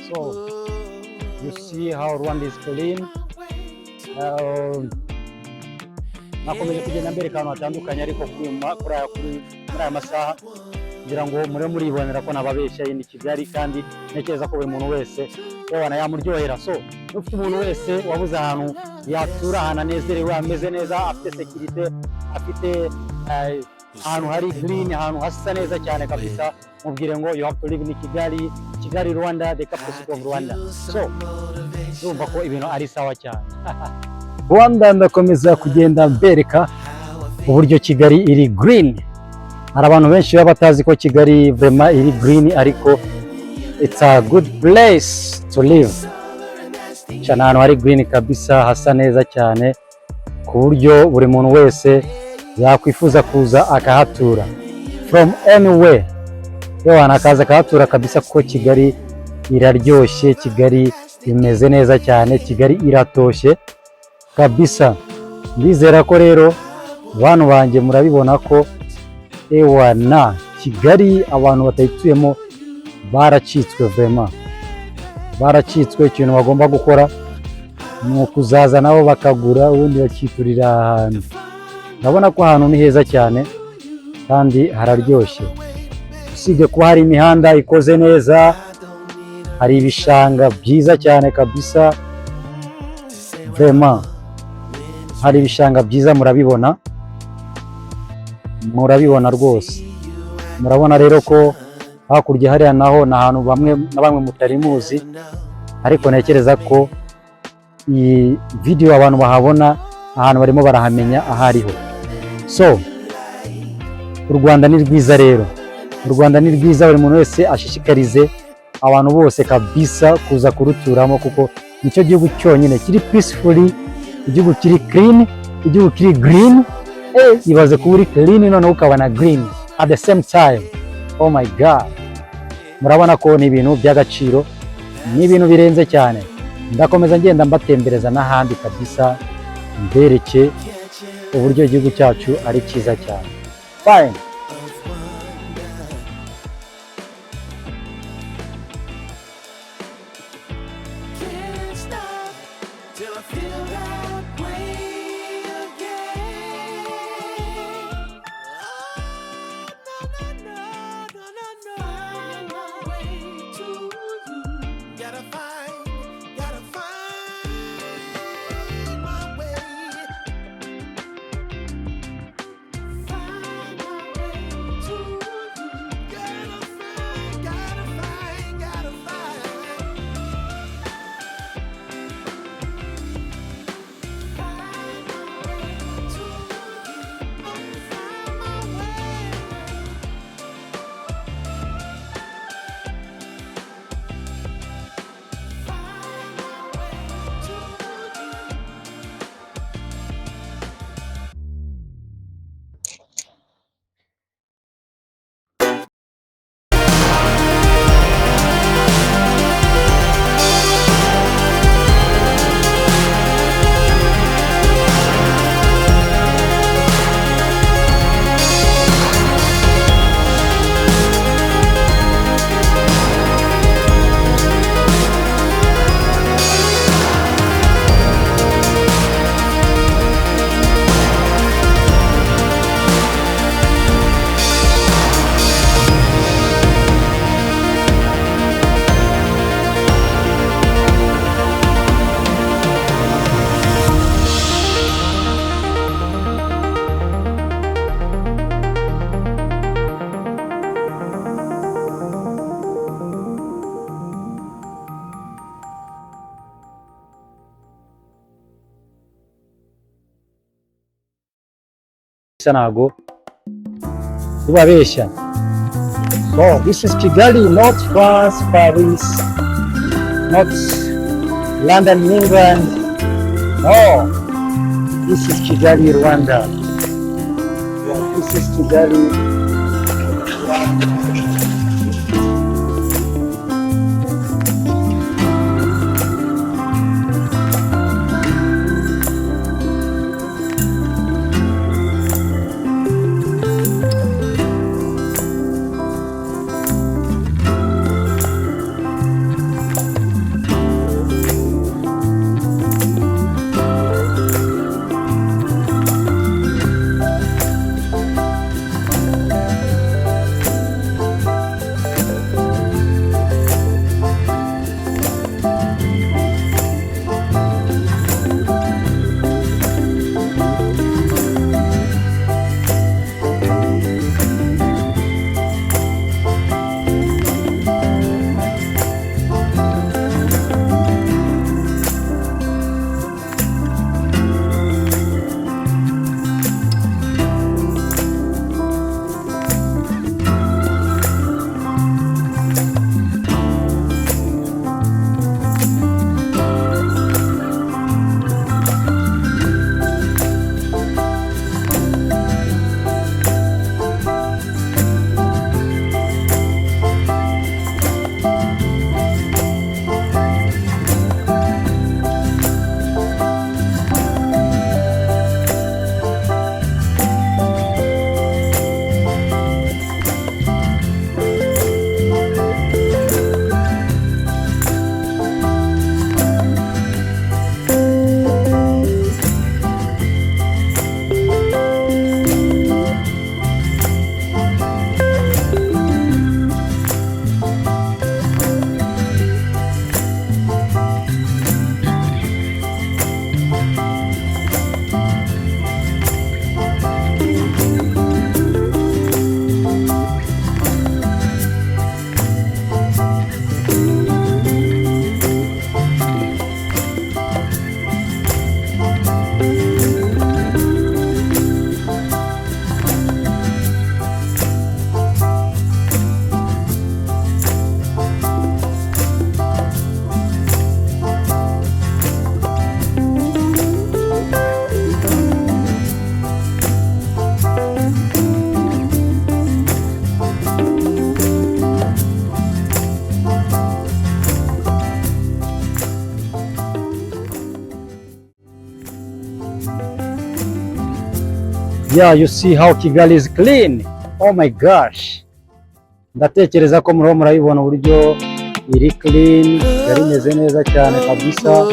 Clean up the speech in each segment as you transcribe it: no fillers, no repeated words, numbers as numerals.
So you see how Rwanda is clean. Nakomeje kugenda mbere kantu hatandukanye ariko kuri aya masaha kugira ngo muribonera ko nababeshya ni Kigali kandi ntekereza ko buri muntu wese yabana yamuryohera. So ufite umuntu wese wabuze ahantu yatura ahantu anezerewe ameze neza afite security afite ahantu hari green ahantu hasa neza cyane kabisa mubwire ngo you have to live in Kigali Rwanda, the capital city of Rwanda. So urumva ko ibintu ari sawa cyane. Rwanda ndakomeza kugenda mbereka uburyo Kigali iri green. Hari abantu benshi baba batazi ko Kigali vraiment iri green ariko it's a good place to live. Cyane ahantu hari green kabisa hasa neza cyane ku buryo buri muntu wese yakwifuza kuza akahatura from anywhere. Yewe akaza akahatura kabisa ko Kigali iraryoshye, Kigali imeze neza cyane, Kigali iratoshye kabisa. Ndizera ko rero abantu banjye murabibona ko ewana Kigali abantu batayituyemo baracitswe vraiment. Baracitswe ikintu bagomba gukora ni ukuzaza nabo bakagura ubundi bakiturira ahantu. Ndabona ko ahantu ni heza cyane kandi hararyoshye. Usibye kuba hari imihanda ikoze neza, hari ibishanga byiza cyane kabisa vraiment. Hari ibishanga byiza murabibona rwose. Murabona rero ko hakurya hariya naho na ahantu bamwe mutari muzi ariko ntekereza ko iyi video abantu bahabona ahantu barimo barahamenya ahariho. So u Rwanda ni rwiza rero. U Rwanda ni rwiza, buri muntu wese ashishikarize abantu bose kabisa kuza kuruturamo kuko nicyo gihugu cyonyine kiri peacefully, igihugu kiri clean, igihugu kiri green. Ibaze kuba uri clean none ukabana green at the same time. Oh my god. Murabona ko ni ibintu by'agaciro, ni ibintu birenze cyane. Ndakomeza ngenda mbatembereza n'ahandi kabisa mbereke uburyo igihugu cyacu ari cyiza cyane. Fine. Sanago ubabeshya. So this is Kigali, not France, Paris, not London, England. No, this is Kigali Rwanda. This is Kigali Rwanda. Yeah, you see how Kigali is clean. Oh my gosh. Ndatekereza ko muriho murayibona uburyo iri clean, yari imeze neza cyane kabisa.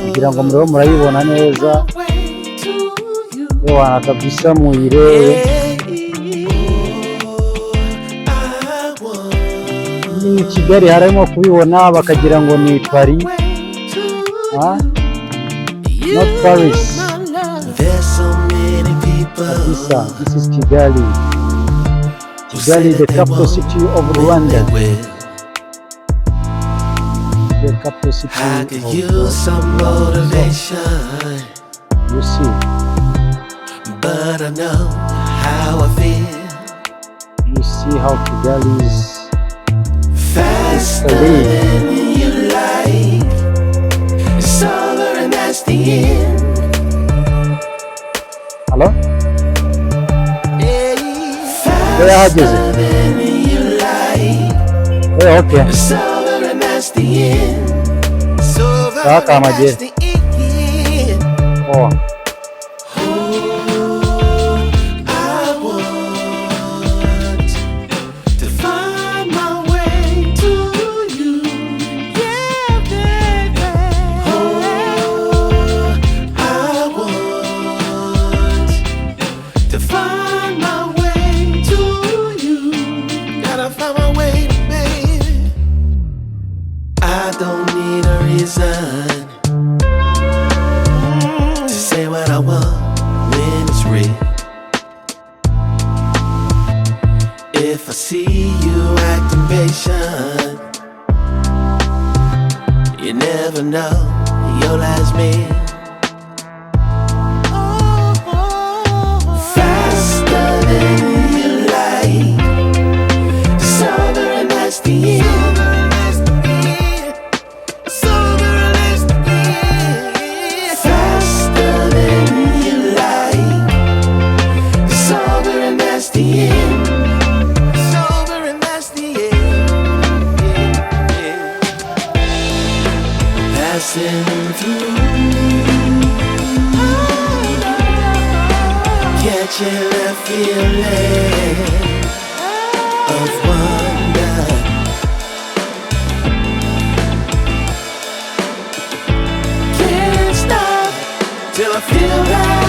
Kugira ngo muriho murayibona neza. Ewana kabisa muyirebe. Ni Kigali harimo kubibona bakagira ngo ni Paris. Not Paris. Kabisa, this is Kigali. Kigali, the capital city of Rwanda. The capital city of Rwanda. You see. But I know how I feel. You see how Kigali is faster than you like. It's over and that's the end. Hello? Faster than you like. Hey, okay. It's over and that's the end. It's over and that's the end. Oh. If I see you acting patient, you never know your last meal. Faster than you like. It's over and that's the end. Faster than you like. It's over and that's the end. Passing through, catching a feeling of wonder. Can't stop till I feel right.